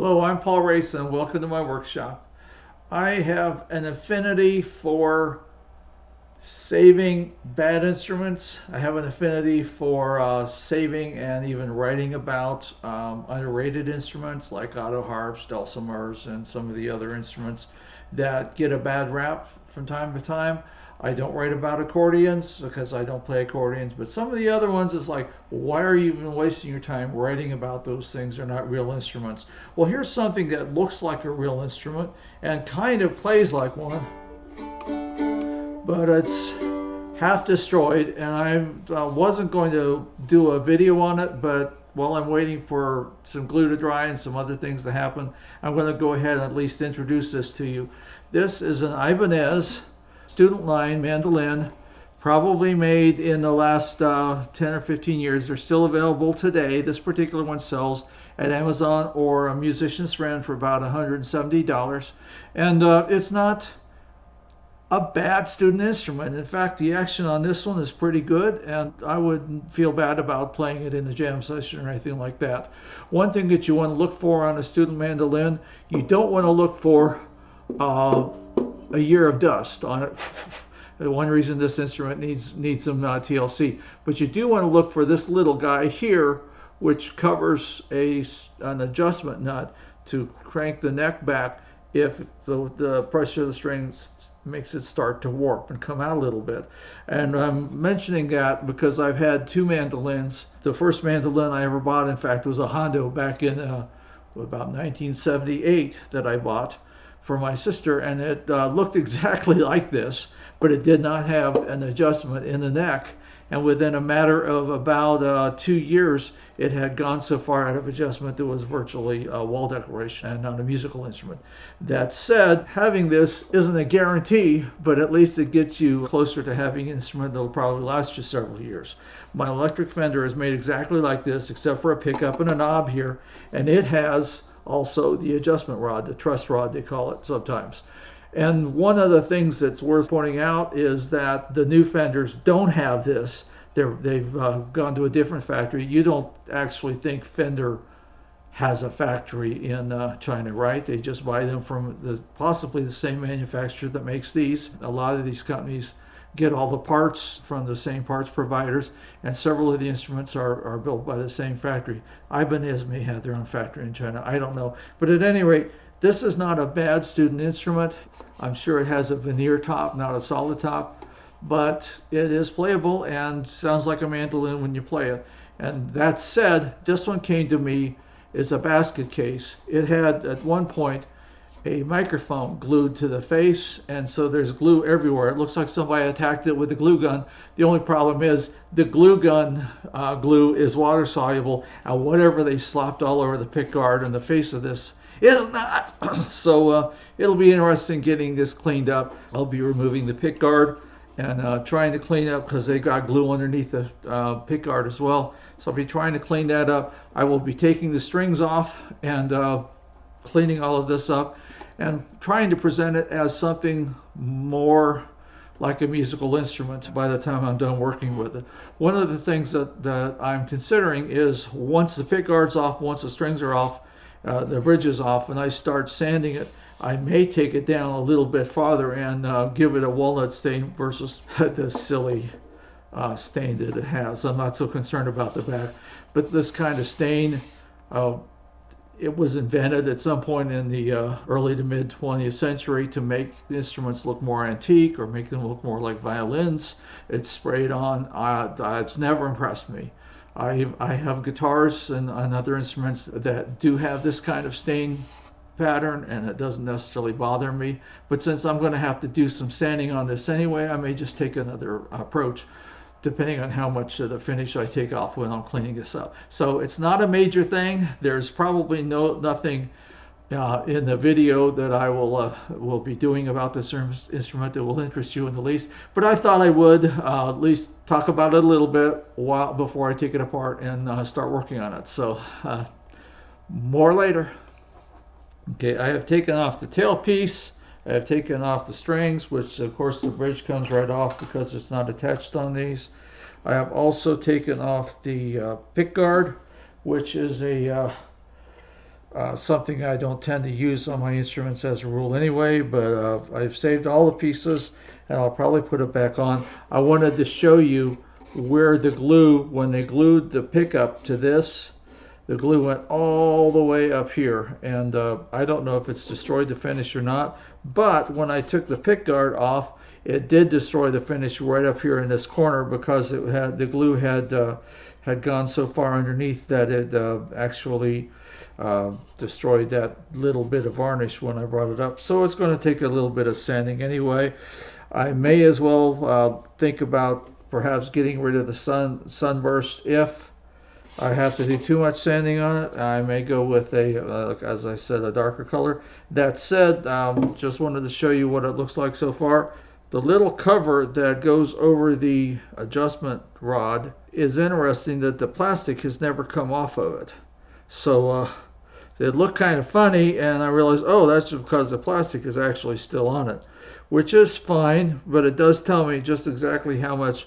Hello, I'm Paul Race and welcome to my workshop. I have an affinity for saving bad instruments. I have an affinity for saving and even writing about underrated instruments like auto harps, dulcimers, and some of the other instruments that get a bad rap from time to time. I don't write about accordions because I don't play accordions, but some of the other ones is like, why are you even wasting your time writing about those things? They're not real instruments. Well, here's something that looks like a real instrument and kind of plays like one, but it's half destroyed, and I wasn't going to do a video on it, but while I'm waiting for some glue to dry and some other things to happen, I'm going to go ahead and at least introduce this to you. This is an Ibanez student line mandolin, probably made in the last 10 or 15 years. They're still available today. This particular one sells at Amazon or a musician's friend for about $170. And it's not a bad student instrument. In fact, the action on this one is pretty good, and I wouldn't feel bad about playing it in a jam session or anything like that. One thing that you want to look for on a student mandolin, you don't want to look for a year of dust on it. One reason this instrument needs some TLC, but you do want to look for this little guy here, which covers an adjustment nut to crank the neck back if the pressure of the strings makes it start to warp and come out a little bit. And I'm mentioning that because I've had two mandolins. The first mandolin I ever bought, in fact, was a Hondo back in about 1978 that I bought for my sister, and it looked exactly like this, but it did not have an adjustment in the neck. And within a matter of about 2 years, it had gone so far out of adjustment that it was virtually a wall decoration and not a musical instrument. That said, having this isn't a guarantee, but at least it gets you closer to having an instrument that will probably last you several years. My electric Fender is made exactly like this, except for a pickup and a knob here, and it has also the adjustment rod, the truss rod they call it sometimes. And one of the things that's worth pointing out is that the new Fenders don't have this. They've gone to a different factory. You don't actually think Fender has a factory in China, right? They just buy them from possibly the same manufacturer that makes these. A lot of these companies get all the parts from the same parts providers, and several of the instruments are built by the same factory. Ibanez may have their own factory in China, I don't know. But at any rate, this is not a bad student instrument. I'm sure it has a veneer top, not a solid top, but it is playable and sounds like a mandolin when you play it. And that said, this one came to me as a basket case. It had at one point a microphone glued to the face, and so there's glue everywhere. It looks like somebody attacked it with a glue gun. The only problem is the glue gun glue is water soluble, and whatever they slopped all over the pick guard and the face of this is not. So it'll be interesting getting this cleaned up. I'll be removing the pick guard and trying to clean up, because they got glue underneath the pick guard as well. So I'll be trying to clean that up. I will be taking the strings off and cleaning all of this up and trying to present it as something more like a musical instrument by the time I'm done working with it. One of the things that I'm considering is, once the pick guard's off, once the strings are off, the bridge is off, and I start sanding it, I may take it down a little bit farther and give it a walnut stain versus the silly stain that it has. I'm not so concerned about the back, but this kind of stain, it was invented at some point in the early to mid 20th century to make instruments look more antique or make them look more like violins. It's sprayed on. It's never impressed me. I have guitars and other instruments that do have this kind of stain pattern, and it doesn't necessarily bother me. But since I'm going to have to do some sanding on this anyway, I may just take another approach, depending on how much of the finish I take off when I'm cleaning this up. So it's not a major thing. There's probably nothing in the video that I will be doing about this instrument that will interest you in the least. But I thought I would at least talk about it a little bit before I take it apart and start working on it. So more later. Okay, I have taken off the tailpiece. I have taken off the strings, which of course the bridge comes right off because it's not attached on these. I have also taken off the pick guard, which is a something I don't tend to use on my instruments as a rule anyway, but I've saved all the pieces and I'll probably put it back on. I wanted to show you where the glue, when they glued the pickup to this, the glue went all the way up here, and I don't know if it's destroyed the finish or not, but when I took the pick guard off, it did destroy the finish right up here in this corner because it had, the glue had gone so far underneath that it actually destroyed that little bit of varnish when I brought it up. So it's going to take a little bit of sanding anyway. I may as well think about perhaps getting rid of the sunburst if I have to do too much sanding on it. I may go with a, as I said, a darker color. That said, just wanted to show you what it looks like so far. The little cover that goes over the adjustment rod is interesting that the plastic has never come off of it. So it looked kind of funny, and I realized, oh, that's just because the plastic is actually still on it, which is fine, but it does tell me just exactly how much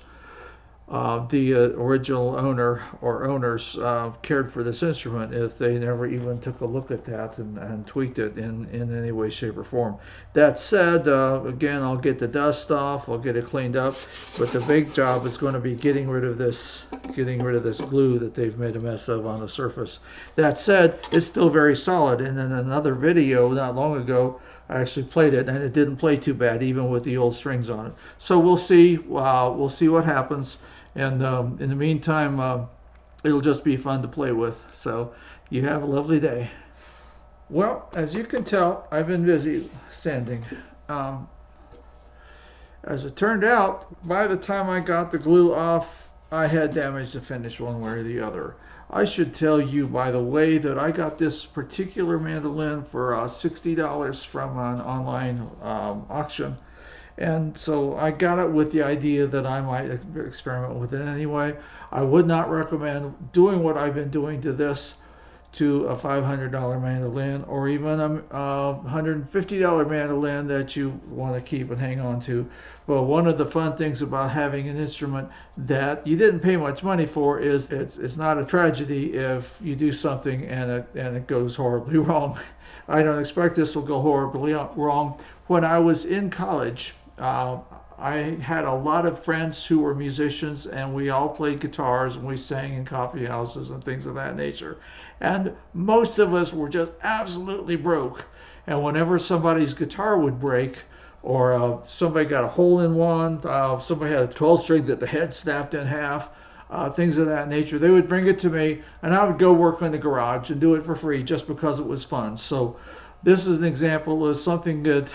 the original owner or owners cared for this instrument if they never even took a look at that and tweaked it in any way, shape, or form. That said, again, I'll get the dust off, I'll get it cleaned up, but the big job is going to be getting rid of this glue that they've made a mess of on the surface. That said, it's still very solid, and in another video not long ago, I actually played it, and it didn't play too bad, even with the old strings on it. So we'll see what happens. And in the meantime, it'll just be fun to play with. So you have a lovely day. Well, as you can tell, I've been busy sanding. As it turned out, by the time I got the glue off, I had damaged the finish one way or the other. I should tell you, by the way, that I got this particular mandolin for $60 from an online auction. And so I got it with the idea that I might experiment with it anyway. I would not recommend doing what I've been doing to this to a $500 mandolin, or even a $150 mandolin that you want to keep and hang on to. But one of the fun things about having an instrument that you didn't pay much money for is it's not a tragedy if you do something and it goes horribly wrong. I don't expect this will go horribly wrong. When I was in college, I had a lot of friends who were musicians, and we all played guitars and we sang in coffee houses and things of that nature. And most of us were just absolutely broke. And whenever somebody's guitar would break, or somebody got a hole in one, somebody had a 12 string that the head snapped in half, things of that nature, they would bring it to me, and I would go work in the garage and do it for free just because it was fun. So this is an example of something that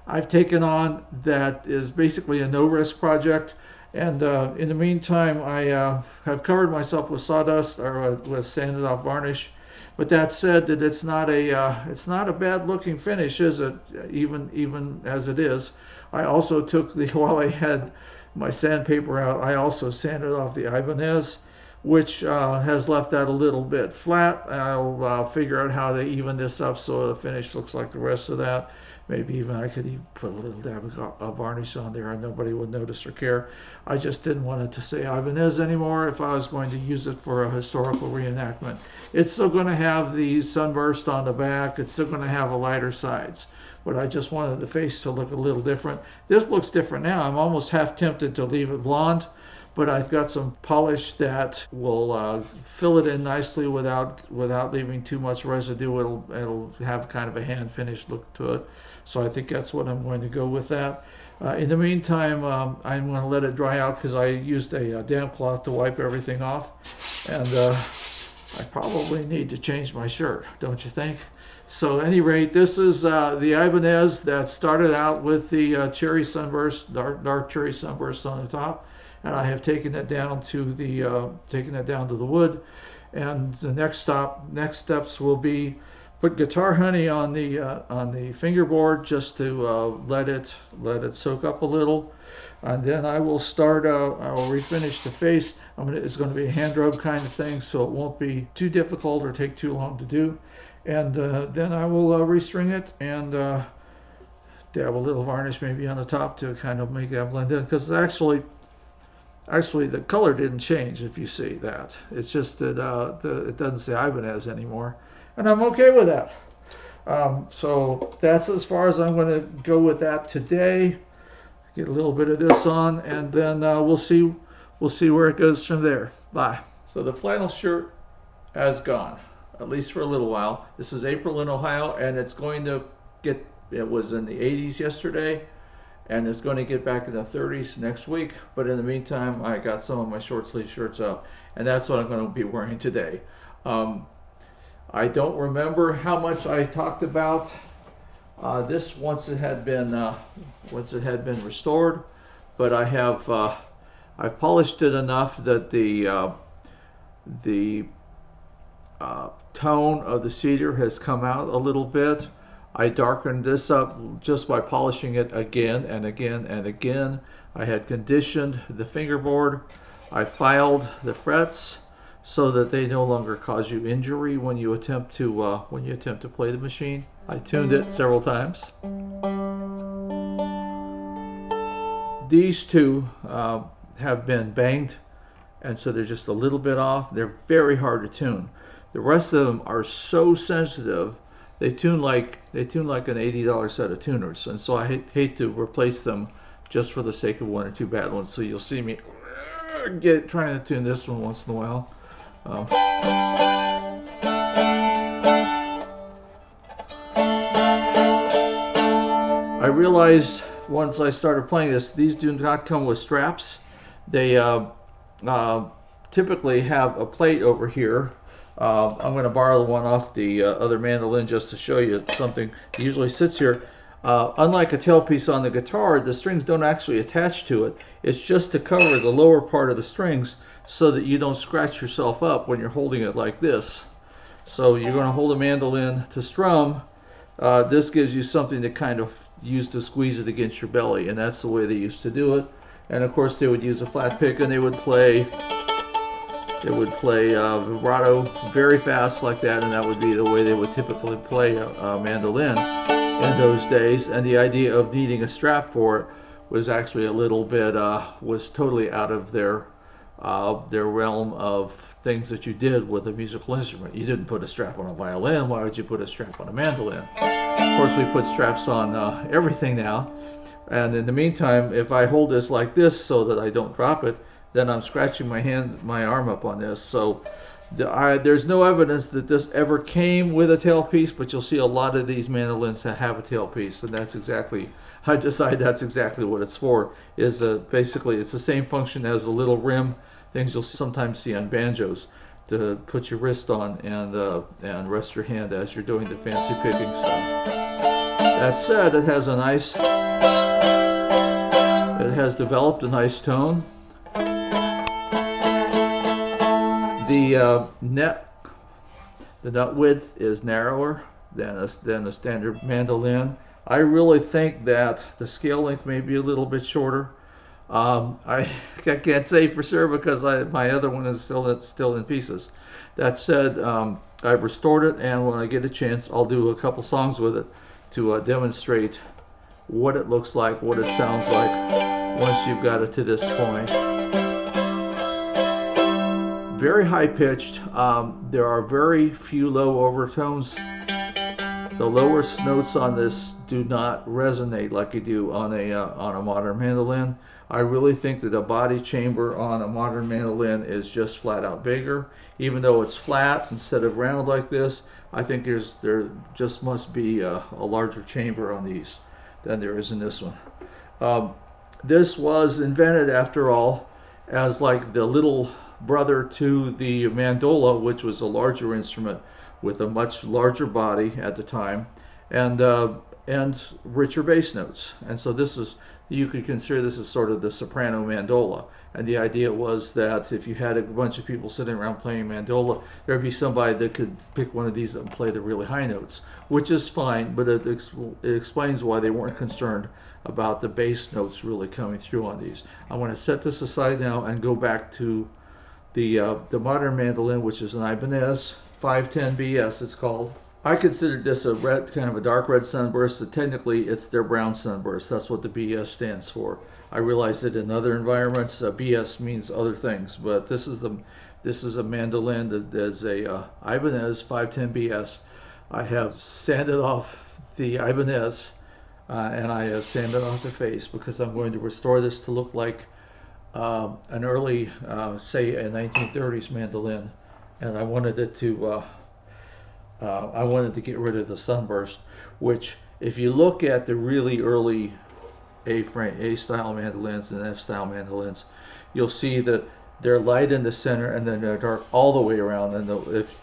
I've taken on that is basically a no-risk project. And in the meantime, I have covered myself with sawdust or with sanded off varnish. But that said, that it's not a bad-looking finish, is it? Even as it is. I also took while I had my sandpaper out, I also sanded off the Ibanez, which has left that a little bit flat. I'll figure out how to even this up so the finish looks like the rest of that. Maybe even I could even put a little dab of varnish on there and nobody would notice or care. I just didn't want it to say Ibanez anymore if I was going to use it for a historical reenactment. It's still going to have the sunburst on the back. It's still going to have a lighter sides. But I just wanted the face to look a little different. This looks different now. I'm almost half tempted to leave it blonde, but I've got some polish that will fill it in nicely without leaving too much residue. It'll have kind of a hand finished look to it. So I think that's what I'm going to go with that. In the meantime, I'm going to let it dry out because I used a damp cloth to wipe everything off. And I probably need to change my shirt, don't you think? So at any rate, this is the Ibanez that started out with the cherry sunburst, dark cherry sunburst on the top. And I have taken it down to the wood. And the next steps will be put guitar honey on the fingerboard just to let it soak up a little, and then I will start. I will refinish the face. It's going to be a hand rub kind of thing, so it won't be too difficult or take too long to do. And then I will restring it and dab a little varnish maybe on the top to kind of make that blend in, because actually the color didn't change. If you see that, it's just that it doesn't say Ibanez anymore. and I'm okay with that. So that's as far as I'm going to go with that today. Get a little bit of this on, and then we'll see where it goes from there. Bye. So the flannel shirt has gone, at least for a little while. This is April in Ohio, and it's going to get, it was in the 80s yesterday, and it's going to get back in the 30s next week. But in the meantime, I got some of my short sleeve shirts up, and that's what I'm going to be wearing today. I don't remember how much I talked about this once it had been restored, but I have I've polished it enough that the tone of the cedar has come out a little bit. I darkened this up just by polishing it again and again and again. I had conditioned the fingerboard. I filed the frets so that they no longer cause you injury when you attempt to play the machine. I tuned it several times. These two have been banged, and so they're just a little bit off. They're very hard to tune. The rest of them are so sensitive. They tune like an $80 set of tuners, and so I hate to replace them just for the sake of one or two bad ones. So you'll see me trying to tune this one once in a while. I realized once I started playing this, these do not come with straps. They typically have a plate over here. I'm going to borrow the one off the other mandolin just to show you something. It usually sits here. Unlike a tailpiece on the guitar, the strings don't actually attach to it. It's just to cover the lower part of the strings so that you don't scratch yourself up when you're holding it like this. So you're going to hold a mandolin to strum. This gives you something to kind of use to squeeze it against your belly, and that's the way they used to do it. And of course they would use a flat pick, and they would play vibrato very fast like that, and that would be the way they would typically play a mandolin in those days. And the idea of needing a strap for it was actually a little bit was totally out of their realm of things that you did with a musical instrument. You didn't put a strap on a violin. Why would you put a strap on a mandolin? Of course, we put straps on everything now. And in the meantime, if I hold this like this so that I don't drop it, then I'm scratching my arm up on this. So there's no evidence that this ever came with a tailpiece, but you'll see a lot of these mandolins that have a tailpiece, and that's exactly, I decided that's exactly what it's for. Is basically it's the same function as a little rim, things you'll sometimes see on banjos, to put your wrist on and rest your hand as you're doing the fancy picking stuff. That said, it has developed a nice tone. The nut width is narrower than a standard mandolin. I really think that the scale length may be a little bit shorter. I can't say for sure because my other one is still in pieces. That said, I've restored it, and when I get a chance, I'll do a couple songs with it to demonstrate what it looks like, what it sounds like once you've got it to this point. Very high pitched. There are very few low overtones. The lower notes on this do not resonate like you do on a modern mandolin. I really think that the body chamber on a modern mandolin is just flat out bigger. Even though it's flat instead of round like this, I think there just must be a larger chamber on these than there is in this one. This was invented, after all, as like the little brother to the mandola, which was a larger instrument with a much larger body at the time, and richer bass notes. And so this is, you could consider this as sort of the soprano mandola. And the idea was that if you had a bunch of people sitting around playing mandola, there'd be somebody that could pick one of these and play the really high notes, which is fine, but it explains why they weren't concerned about the bass notes really coming through on these. I want to set this aside now and go back to the modern mandolin, which is an Ibanez 510BS, it's called. I considered this a red, kind of a dark red sunburst. So technically, it's their brown sunburst. That's what the BS stands for. I realize that in other environments, BS means other things, but this is the This is a mandolin that is a Ibanez 510BS. I have sanded off the Ibanez and I have sanded off the face because I'm going to restore this to look like an early, say, a 1930s mandolin, and I wanted it to I wanted to get rid of the sunburst, which if you look at the really early A-style mandolins and F-style mandolins, you'll see that they're light in the center and then they're dark all the way around. And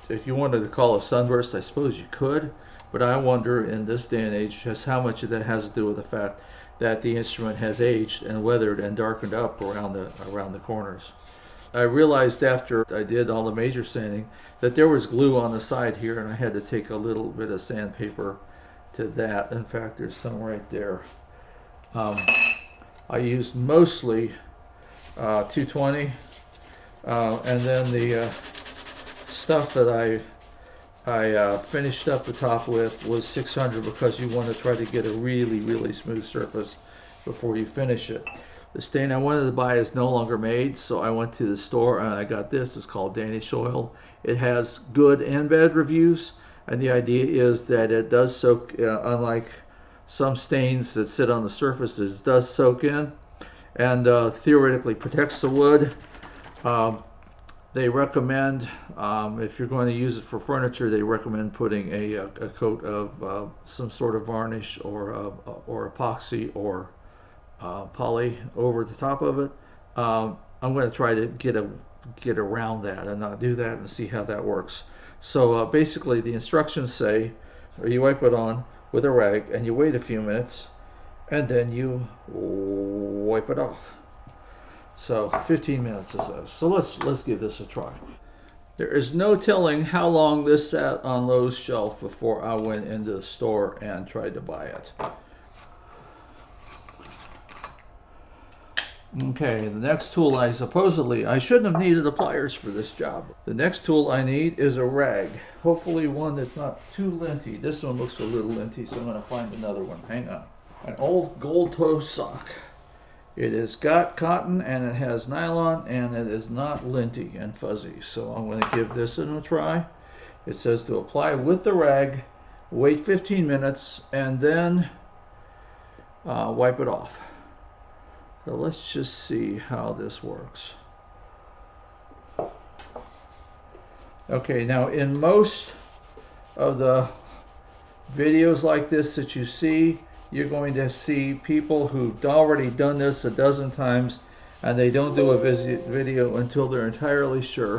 if you wanted to call a sunburst, I suppose you could, but I wonder in this day and age just how much of that has to do with the fact that the instrument has aged and weathered and darkened up around the corners. I realized after I did all the major sanding that there was glue on the side here, and I had to take a little bit of sandpaper to that. In fact, there's some right there. I used mostly 220, and then the stuff that I finished up the top with was 600 because you want to try to get a really, really smooth surface before you finish it. The stain I wanted to buy is no longer made, so I went to the store and I got this. It's called Danish oil. It has good and bad reviews, and the idea is that it does soak, unlike some stains that sit on the surfaces, it does soak in and theoretically protects the wood. They recommend, if you're going to use it for furniture, they recommend putting a coat of some sort of varnish or epoxy or poly over the top of it. I'm going to try to get around that and not do that and see how that works. So basically the instructions say, or you wipe it on with a rag and you wait a few minutes and then you wipe it off. So 15 minutes it says. So let's give this a try. There is no telling how long this sat on Lowe's shelf before I went into the store and tried to buy it. Okay, the next tool I shouldn't have needed the pliers for this job. The next tool I need is a rag. Hopefully one that's not too linty. This one looks a little linty, so I'm going to find another one. Hang on. An old gold toe sock. It has got cotton and it has nylon and it is not linty and fuzzy. So I'm going to give this a try. It says to apply with the rag, wait 15 minutes, and then wipe it off. So let's just see how this works. Okay, now in most of the videos like this that you see, you're going to see people who've already done this a dozen times and they don't do a video until they're entirely sure.